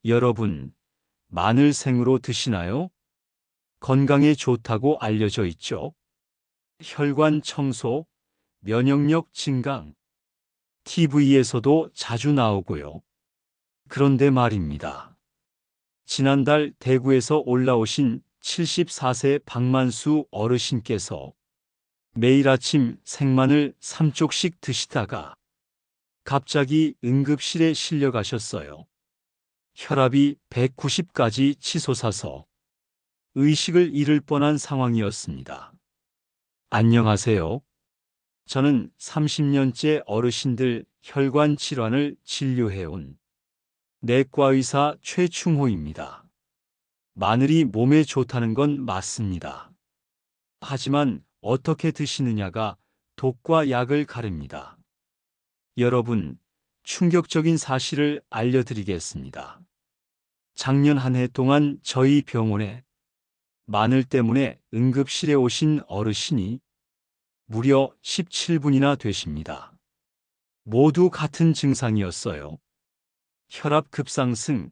여러분, 마늘 생으로 드시나요? 건강에 좋다고 알려져 있죠. 혈관 청소, 면역력 증강, TV에서도 자주 나오고요. 그런데 말입니다. 지난달 대구에서 올라오신 74세 박만수 어르신께서 매일 아침 생마늘 3쪽씩 드시다가 갑자기 응급실에 실려가셨어요. 혈압이 190까지 치솟아서 의식을 잃을 뻔한 상황이었습니다. 안녕하세요. 저는 30년째 어르신들 혈관 질환을 진료해온 내과의사 최충호입니다. 마늘이 몸에 좋다는 건 맞습니다. 하지만 어떻게 드시느냐가 독과 약을 가립니다. 여러분, 충격적인 사실을 알려드리겠습니다. 작년 한 해 동안 저희 병원에 마늘 때문에 응급실에 오신 어르신이 무려 17분이나 되십니다. 모두 같은 증상이었어요. 혈압 급상승,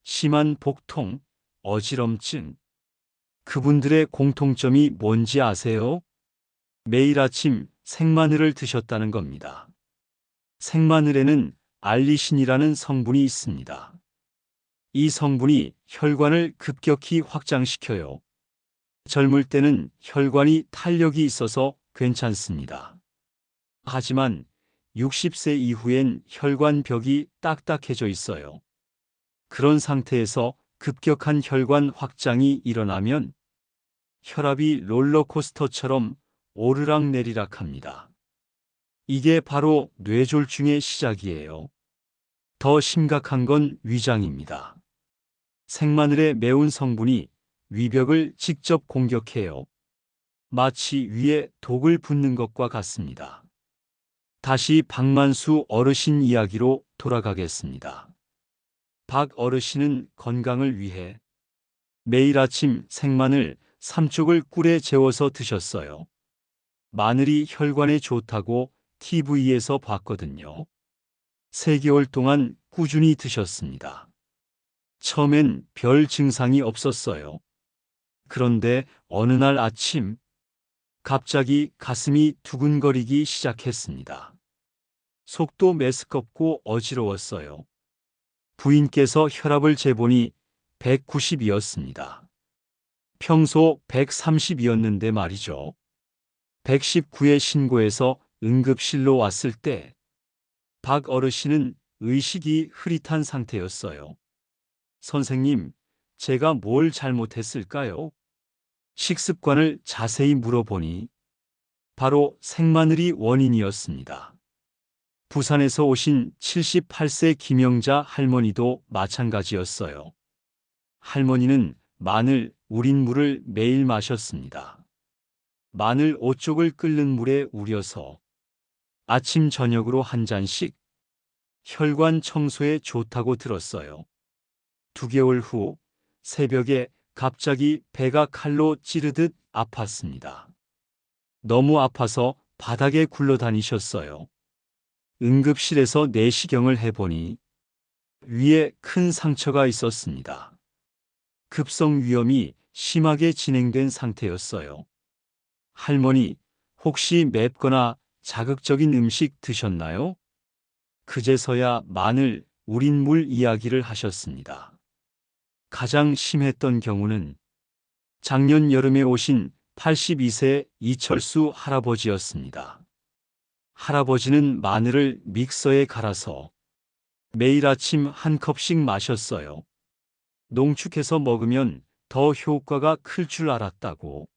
심한 복통, 어지럼증. 그분들의 공통점이 뭔지 아세요? 매일 아침 생마늘을 드셨다는 겁니다. 생마늘에는 알리신이라는 성분이 있습니다. 이 성분이 혈관을 급격히 확장시켜요. 젊을 때는 혈관이 탄력이 있어서 괜찮습니다. 하지만 60세 이후엔 혈관벽이 딱딱해져 있어요. 그런 상태에서 급격한 혈관 확장이 일어나면 혈압이 롤러코스터처럼 오르락내리락합니다. 이게 바로 뇌졸중의 시작이에요. 더 심각한 건 위장입니다. 생마늘의 매운 성분이 위벽을 직접 공격해요. 마치 위에 독을 붓는 것과 같습니다. 다시 박만수 어르신 이야기로 돌아가겠습니다. 박 어르신은 건강을 위해 매일 아침 생마늘 3쪽을 꿀에 재워서 드셨어요. 마늘이 혈관에 좋다고 TV에서 봤거든요. 3개월 동안 꾸준히 드셨습니다. 처음엔 별 증상이 없었어요. 그런데 어느 날 아침 갑자기 가슴이 두근거리기 시작했습니다. 속도 메스껍고 어지러웠어요. 부인께서 혈압을 재보니 190이었습니다. 평소 130이었는데 말이죠. 119에 신고해서 응급실로 왔을 때 박 어르신은 의식이 흐릿한 상태였어요. 선생님, 제가 뭘 잘못했을까요? 식습관을 자세히 물어보니 바로 생마늘이 원인이었습니다. 부산에서 오신 78세 김영자 할머니도 마찬가지였어요. 할머니는 마늘 우린 물을 매일 마셨습니다. 마늘 5쪽을 끓는 물에 우려서 아침 저녁으로 한 잔씩 혈관 청소에 좋다고 들었어요. 2개월 후 새벽에 갑자기 배가 칼로 찌르듯 아팠습니다. 너무 아파서 바닥에 굴러다니셨어요. 응급실에서 내시경을 해보니 위에 큰 상처가 있었습니다. 급성 위염이 심하게 진행된 상태였어요. 할머니, 혹시 맵거나 자극적인 음식 드셨나요? 그제서야 마늘 우린 물 이야기를 하셨습니다. 가장 심했던 경우는 작년 여름에 오신 82세 이철수 할아버지였습니다. 할아버지는 마늘을 믹서에 갈아서 매일 아침 한 컵씩 마셨어요. 농축해서 먹으면 더 효과가 클 줄 알았다고.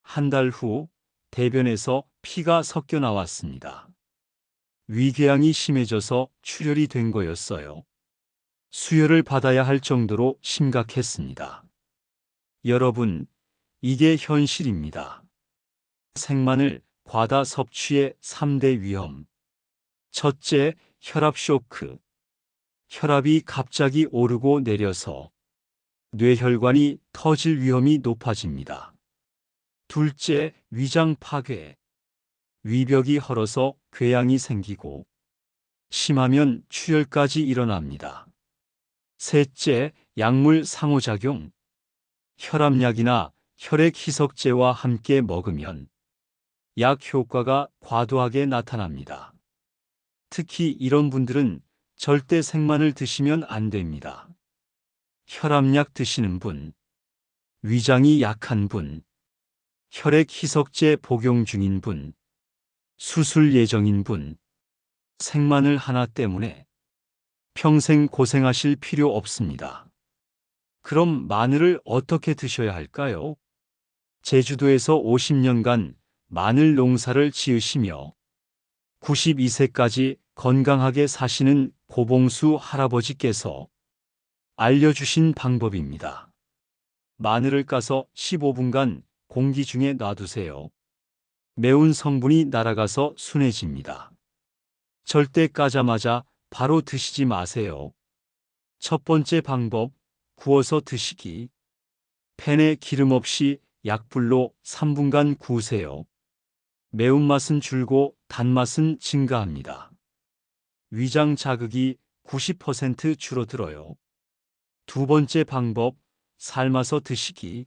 한 달 후 대변에서 피가 섞여 나왔습니다. 위궤양이 심해져서 출혈이 된 거였어요. 수혈을 받아야 할 정도로 심각했습니다. 여러분, 이게 현실입니다. 생마늘 과다 섭취의 3대 위험. 첫째, 혈압 쇼크. 혈압이 갑자기 오르고 내려서 뇌혈관이 터질 위험이 높아집니다. 둘째, 위장 파괴. 위벽이 헐어서 궤양이 생기고 심하면 출혈까지 일어납니다. 셋째, 약물 상호작용. 혈압약이나 혈액 희석제와 함께 먹으면 약 효과가 과도하게 나타납니다. 특히 이런 분들은 절대 생마늘 드시면 안 됩니다. 혈압약 드시는 분, 위장이 약한 분, 혈액 희석제 복용 중인 분, 수술 예정인 분, 생마늘 하나 때문에 평생 고생하실 필요 없습니다. 그럼 마늘을 어떻게 드셔야 할까요? 제주도에서 50년간 마늘 농사를 지으시며 92세까지 건강하게 사시는 고봉수 할아버지께서 알려주신 방법입니다. 마늘을 까서 15분간 공기 중에 놔두세요. 매운 성분이 날아가서 순해집니다. 절대 까자마자 바로 드시지 마세요. 첫 번째 방법, 구워서 드시기. 팬에 기름 없이 약불로 3분간 구우세요. 매운맛은 줄고 단맛은 증가합니다. 위장 자극이 90% 줄어들어요. 두 번째 방법, 삶아서 드시기.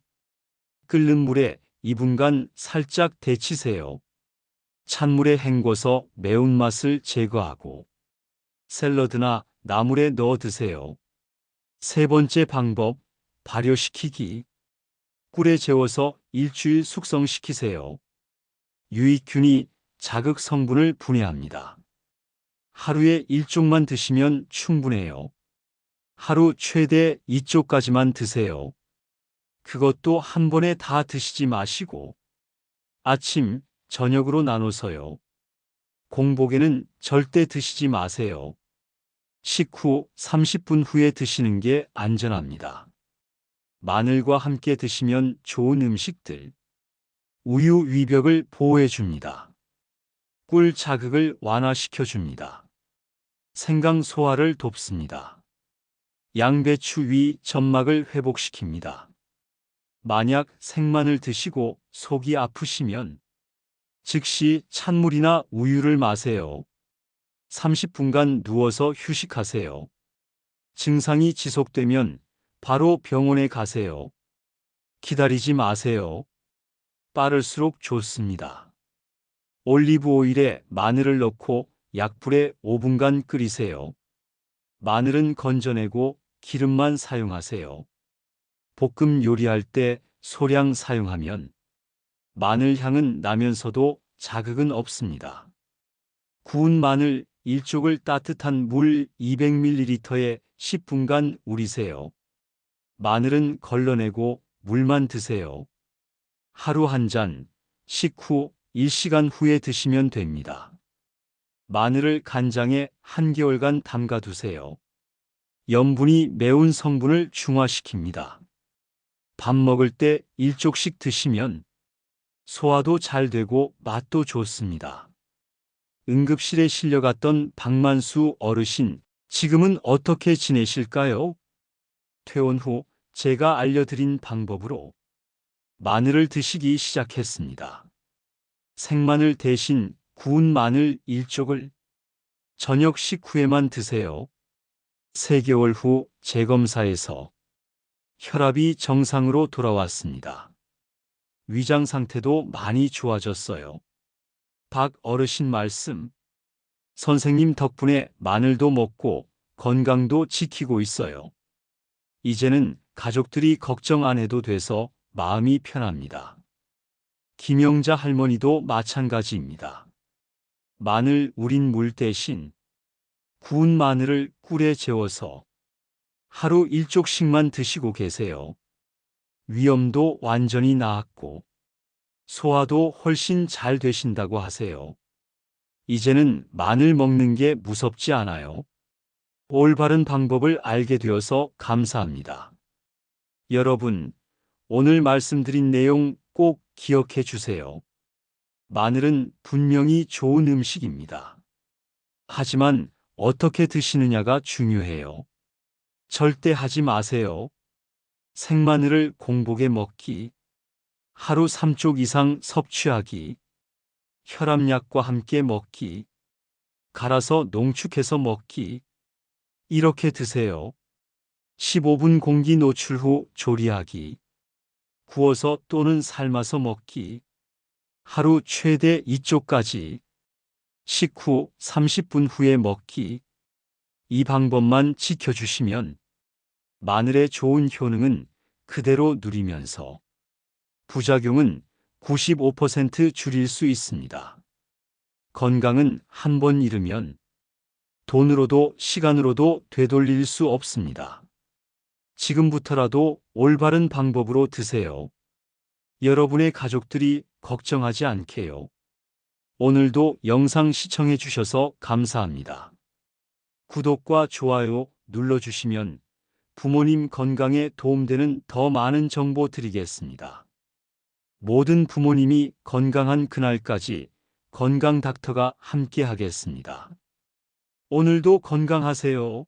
끓는 물에 2분간 살짝 데치세요. 찬물에 헹궈서 매운맛을 제거하고 샐러드나 나물에 넣어 드세요. 세 번째 방법, 발효시키기. 꿀에 재워서 일주일 숙성시키세요. 유익균이 자극 성분을 분해합니다. 하루에 1쪽만 드시면 충분해요. 하루 최대 2쪽까지만 드세요. 그것도 한 번에 다 드시지 마시고 아침, 저녁으로 나눠서요. 공복에는 절대 드시지 마세요. 식후 30분 후에 드시는 게 안전합니다. 마늘과 함께 드시면 좋은 음식들. 우유 위벽을 보호해 줍니다. 꿀 자극을 완화시켜 줍니다. 생강 소화를 돕습니다. 양배추 위 점막을 회복시킵니다. 만약 생마늘 드시고 속이 아프시면 즉시 찬물이나 우유를 마세요. 30분간 누워서 휴식하세요. 증상이 지속되면 바로 병원에 가세요. 기다리지 마세요. 빠를수록 좋습니다. 올리브 오일에 마늘을 넣고 약불에 5분간 끓이세요. 마늘은 건져내고 기름만 사용하세요. 볶음 요리할 때 소량 사용하면 마늘 향은 나면서도 자극은 없습니다. 구운 마늘 1쪽을 따뜻한 물 200ml에 10분간 우리세요. 마늘은 걸러내고 물만 드세요. 하루 한 잔, 식후 1시간 후에 드시면 됩니다. 마늘을 간장에 한개월간 담가 두세요. 염분이 매운 성분을 중화시킵니다. 밥 먹을 때 1쪽씩 드시면 소화도 잘 되고 맛도 좋습니다. 응급실에 실려갔던 박만수 어르신, 지금은 어떻게 지내실까요? 퇴원 후 제가 알려드린 방법으로 마늘을 드시기 시작했습니다. 생마늘 대신 구운 마늘 1쪽을 저녁 식후에만 드세요. 3개월 후 재검사에서 혈압이 정상으로 돌아왔습니다. 위장 상태도 많이 좋아졌어요. 박 어르신 말씀. 선생님 덕분에 마늘도 먹고 건강도 지키고 있어요. 이제는 가족들이 걱정 안 해도 돼서 마음이 편합니다. 김영자 할머니도 마찬가지입니다. 마늘 우린 물 대신 구운 마늘을 꿀에 재워서 하루 1쪽씩만 드시고 계세요. 위염도 완전히 나았고 소화도 훨씬 잘 되신다고 하세요. 이제는 마늘 먹는 게 무섭지 않아요. 올바른 방법을 알게 되어서 감사합니다. 여러분, 오늘 말씀드린 내용 꼭 기억해 주세요. 마늘은 분명히 좋은 음식입니다. 하지만 어떻게 드시느냐가 중요해요. 절대 하지 마세요. 생마늘을 공복에 먹기, 하루 3쪽 이상 섭취하기, 혈압약과 함께 먹기, 갈아서 농축해서 먹기, 이렇게 드세요. 15분 공기 노출 후 조리하기. 구워서 또는 삶아서 먹기. 하루 최대 2쪽까지. 식후 30분 후에 먹기. 이 방법만 지켜주시면 마늘의 좋은 효능은 그대로 누리면서 부작용은 95% 줄일 수 있습니다. 건강은 한 번 잃으면 돈으로도 시간으로도 되돌릴 수 없습니다. 지금부터라도 올바른 방법으로 드세요. 여러분의 가족들이 걱정하지 않게요. 오늘도 영상 시청해 주셔서 감사합니다. 구독과 좋아요 눌러주시면 부모님 건강에 도움되는 더 많은 정보 드리겠습니다. 모든 부모님이 건강한 그날까지 건강 닥터가 함께 하겠습니다. 오늘도 건강하세요.